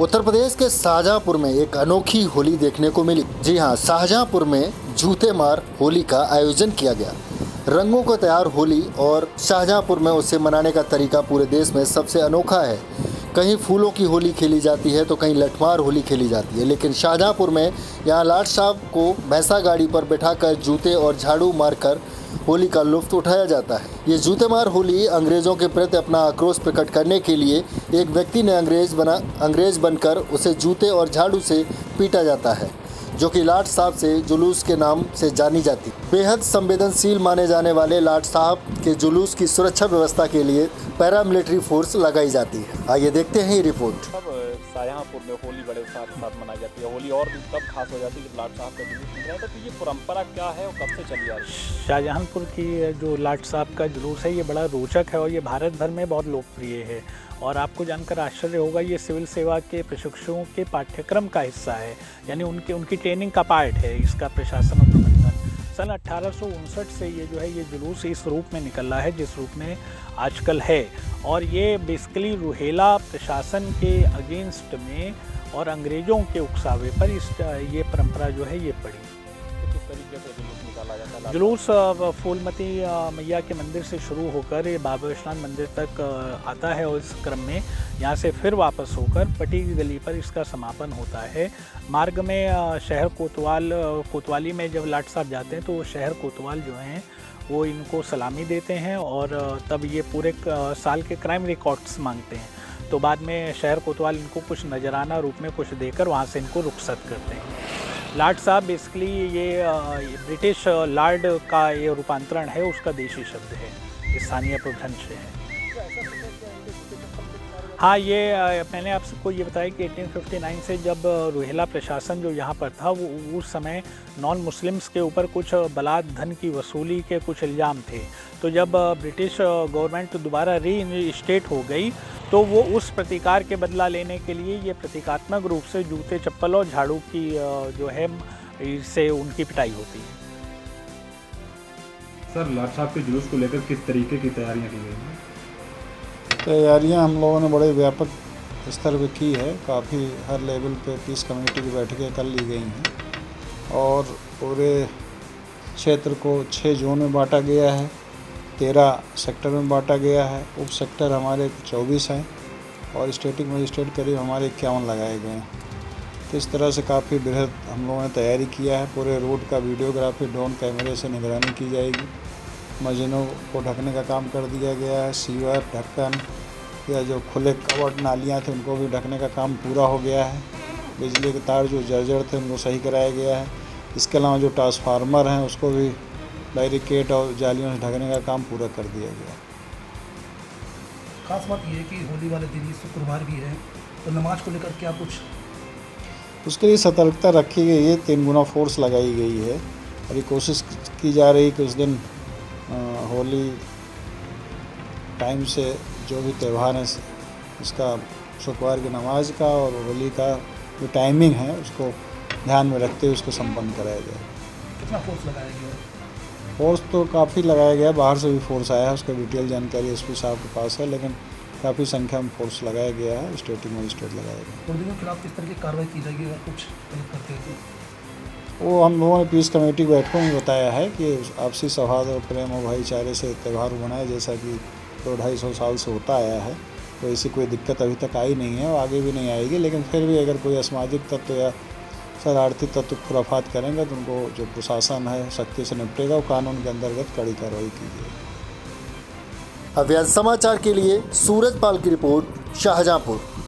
उत्तर प्रदेश के शाहजहांपुर में एक अनोखी होली देखने को मिली। जी हां, शाहजहांपुर में जूते मार होली का आयोजन किया गया। रंगों को तैयार होली और शाहजहांपुर में उसे मनाने का तरीका पूरे देश में सबसे अनोखा है। कहीं फूलों की होली खेली जाती है तो कहीं लठमार होली खेली जाती है, लेकिन शाहजहांपुर में यहाँ लाट साहब को भैंसा गाड़ी पर बैठाकर जूते और झाड़ू मारकर होली का लुत्फ उठाया जाता है। ये जूते मार होली अंग्रेज़ों के प्रति अपना आक्रोश प्रकट करने के लिए एक व्यक्ति ने अंग्रेज बनकर उसे जूते और झाड़ू से पीटा जाता है, जो कि लाट साहब से जुलूस के नाम से जानी जाती। बेहद संवेदनशील माने जाने वाले लाट साहब के जुलूस की सुरक्षा व्यवस्था के लिए पैरामिलिट्री फोर्स लगाई जाती है। आइए देखते हैं ये रिपोर्ट। शाहजहांपुर में होली बड़े उत्साह के साथ मनाई जाती है। होली और भी तब खास हो जाती है जब लाट साहब का जुलूस निकला है। तो ये परंपरा क्या है और कब से चली आ रही है? शाहजहांपुर की जो लाट साहब का जुलूस है ये बड़ा रोचक है और ये भारत भर में बहुत लोकप्रिय है। और आपको जानकर आश्चर्य होगा, ये सिविल सेवा के प्रशिक्षुओं के पाठ्यक्रम का हिस्सा है, यानी उनकी ट्रेनिंग का पार्ट है इसका प्रशासन और प्रबंधन। सन 1859 से ये जो है ये जुलूस इस रूप में निकला है जिस रूप में आजकल है। और ये बेसिकली रूहेला प्रशासन के अगेंस्ट में और अंग्रेज़ों के उकसावे पर ये परंपरा जो है ये पड़ी। तो किस तरीके से जुलूस निकाला जाता है? जुलूस फूलमती मैया के मंदिर से शुरू होकर ये बाबा विश्वनाथ मंदिर तक आता है और इस क्रम में यहाँ से फिर वापस होकर पटी की गली पर इसका समापन होता है। मार्ग में शहर कोतवाली में जब लाट साहब जाते हैं तो शहर कोतवाल जो हैं वो इनको सलामी देते हैं और तब ये पूरे साल के क्राइम रिकॉर्ड्स मांगते हैं। तो बाद में शहर कोतवाल इनको कुछ नजराना रूप में कुछ देकर वहाँ से इनको रुखसत करते हैं। लाट साहब बेसिकली ये ब्रिटिश लॉर्ड का ये रूपांतरण है, उसका देशी शब्द है, स्थानीय प्रभंश है। हाँ, ये मैंने आपको ये बताया कि 1859 से जब रूहेला प्रशासन जो यहाँ पर था वो उस समय नॉन मुस्लिम्स के ऊपर कुछ बलात धन की वसूली के कुछ इल्ज़ाम थे। तो जब ब्रिटिश गवर्नमेंट दोबारा रीइंस्टेट हो गई तो वो उस प्रतिकार के बदला लेने के लिए ये प्रतीकात्मक रूप से जूते चप्पल और झाड़ू की जो है इससे उनकी पिटाई होती है। सर, लाट साहब के जुलूस को लेकर किस तरीके की तैयारियां की गई हैं? तैयारियां हम लोगों ने बड़े व्यापक स्तर पर की है। काफ़ी हर लेवल पे पीस कमेटी की बैठकें कर ली गई हैं और पूरे क्षेत्र को 6 जोन में बांटा गया है, 13 सेक्टर में बांटा गया है। उप सेक्टर हमारे 24 हैं और स्टेटिक मजिस्ट्रेट करीब हमारे 51 लगाए गए हैं। तो इस तरह से काफ़ी बृहद हम लोगों ने तैयारी किया है। पूरे रोड का वीडियोग्राफी ड्रोन कैमरे से निगरानी की जाएगी। मस्जिदों को ढकने का काम कर दिया गया है। सीवर, ढक्कन या जो खुले कवर्ड नालियाँ थे उनको भी ढकने का काम पूरा हो गया है। बिजली के तार जो जर्जर थे उनको सही कराया गया है। इसके अलावा जो ट्रांसफार्मर हैं उसको भी बैरिकेड और जालियों से ढकने का काम पूरा कर दिया गया। खास बात यह है कि होली वाले दिन शुक्रवार भी है, तो नमाज को लेकर क्या कुछ उसके लिए सतर्कता रखी गई है। 3 गुना फोर्स लगाई गई है और ये कोशिश की जा रही है कि उस दिन होली टाइम से जो भी त्यौहार है उसका शुक्रवार की नमाज का और होली का जो टाइमिंग है उसको ध्यान में रखते हुए उसको संपन्न कराया जाए। कितना फोर्स लगाया गया? फोर्स तो काफ़ी लगाया गया, बाहर से भी फोर्स आया है, उसका डिटेल जानकारी एसपी साहब के पास है, लेकिन काफ़ी संख्या में फोर्स लगाया गया है। स्टेटिक मजिस्ट्रेट लगाया गया। मुलजिमों के खिलाफ किस तरह की कार्रवाई की जाएगी अगर कुछ गलत करते हैं तो? वो हम लोगों ने पीस कमेटी बैठकों में बताया है कि आपसी सौहार्द और प्रेम और भाईचारे से त्यौहार मनाए, जैसा कि 200-250 साल से होता आया है। तो ऐसी कोई दिक्कत अभी तक आई नहीं है और आगे भी नहीं आएगी। लेकिन फिर भी अगर कोई असामाजिक तत्व या शरारती तत्व खुराफात करेंगे तो उनको जो प्रशासन है सख्ती से निपटेगा और कानून के अंतर्गत कड़ी कार्रवाई की जाएगी। अव्याज समाचार के लिए सूरज पाल की रिपोर्ट, शाहजहांपुर।